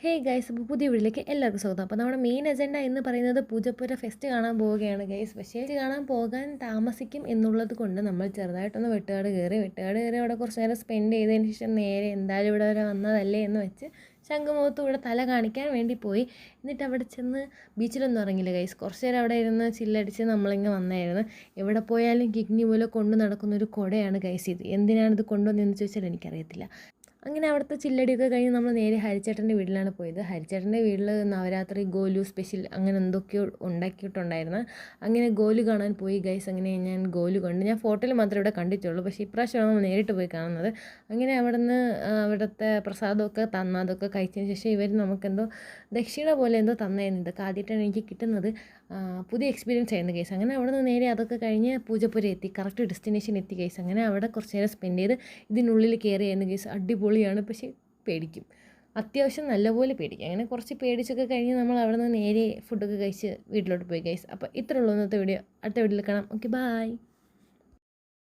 Hey guys, അപ്പോൾ പുതിയ വീട്ടിലേക്ക് എല്ലാവർക്കും സ്വാഗതം. അപ്പോൾ നമ്മുടെ മെയിൻ അജണ്ട എന്ന് പറയുന്നത് പൂജപ്പുര ഫെസ്റ്റ് കാണാൻ പോവുകയാണ് ഗൈസ്. പക്ഷേ ഇത് കാണാൻ പോകാൻ താമസിക്കും എന്നുള്ളത് കൊണ്ട് നമ്മൾ ചെറുതായിട്ടൊന്ന് വെട്ടുകാട് കയറി അവിടെ കുറച്ച് നേരം സ്പെൻഡ് ചെയ്തതിന് ശേഷം നേരെ എന്തായാലും ഇവിടെ വരെ വന്നതല്ലേ എന്ന് വെച്ച് ശംഖുമുഖത്തും ഇവിടെ തല കാണിക്കാൻ വേണ്ടി പോയി. എന്നിട്ട് അവിടെ ചെന്ന് ബീച്ചിലൊന്നും ഇറങ്ങില്ല ഗൈസ്. കുറച്ച് നേരം അവിടെ ഇരുന്ന് ചില്ലടിച്ച് നമ്മളിങ്ങനെ വന്നായിരുന്നു. എവിടെ പോയാലും കിഡ്നി പോലെ കൊണ്ടു നടക്കുന്നൊരു കുടയാണ് ഗൈസ് ഇത്. എന്തിനാണിത് കൊണ്ടുവന്നതെന്ന് ചോദിച്ചാൽ എനിക്കറിയത്തില്ല. അങ്ങനെ അവിടുത്തെ ചില്ലടിയൊക്കെ കഴിഞ്ഞ് നമ്മൾ നേരെ ഹരിച്ചേട്ടൻ്റെ വീട്ടിലാണ് പോയത്. ഹരിച്ചേട്ടൻ്റെ വീട്ടിൽ നവരാത്രി ഗോലു സ്പെഷ്യൽ അങ്ങനെ എന്തൊക്കെയോ ഉണ്ടാക്കിയിട്ടുണ്ടായിരുന്നു. അങ്ങനെ ഗോലു കാണാൻ പോയി ഗൈസ്. അങ്ങനെ ഞാൻ ഗോലു കണ്ടു. ഞാൻ ഫോട്ടോയിൽ മാത്രമേ ഇവിടെ കണ്ടിട്ടുള്ളൂ, പക്ഷേ ഇപ്രാവശ്യമാണ് നമ്മൾ നേരിട്ട് പോയി കാണുന്നത്. അങ്ങനെ അവിടുത്തെ പ്രസാദമൊക്കെ അതൊക്കെ കഴിച്ചതിന് ശേഷം ഇവർ നമുക്കെന്തോ ദക്ഷിണ പോലെ എന്തോ തന്നായിരുന്നു. ഇതൊക്കെ ആദ്യമായിട്ടാണ് എനിക്ക് കിട്ടുന്നത്. പുതിയ എക്സ്പീരിയൻസ് ആയിരുന്നു ഗൈസ്. അങ്ങനെ അവിടെ നിന്ന് നേരെ അതൊക്കെ കഴിഞ്ഞ് പൂജപ്പുര എത്തി, കറക്റ്റ് ഡെസ്റ്റിനേഷൻ എത്തി ഗൈസ്. അങ്ങനെ അവിടെ കുറച്ച് നേരം സ്പെൻഡ് ചെയ്ത് ഇതിനുള്ളിൽ കയറിയായിരുന്നു ഗൈസ്. അടിപൊളിയാണ്, പക്ഷേ പേടിക്കും, അത്യാവശ്യം നല്ലപോലെ പേടിക്കും. അങ്ങനെ കുറച്ച് പേടിച്ചൊക്കെ കഴിഞ്ഞ് നമ്മൾ അവിടെ നിന്ന് നേരെ ഫുഡൊക്കെ കഴിച്ച് വീട്ടിലോട്ട് പോയി ഗൈസ്. അപ്പോൾ ഇത്രയുള്ളൂ ഇന്നത്തെ വീഡിയോ. അടുത്ത വീഡിയോയിൽ കാണാം. Okay, by.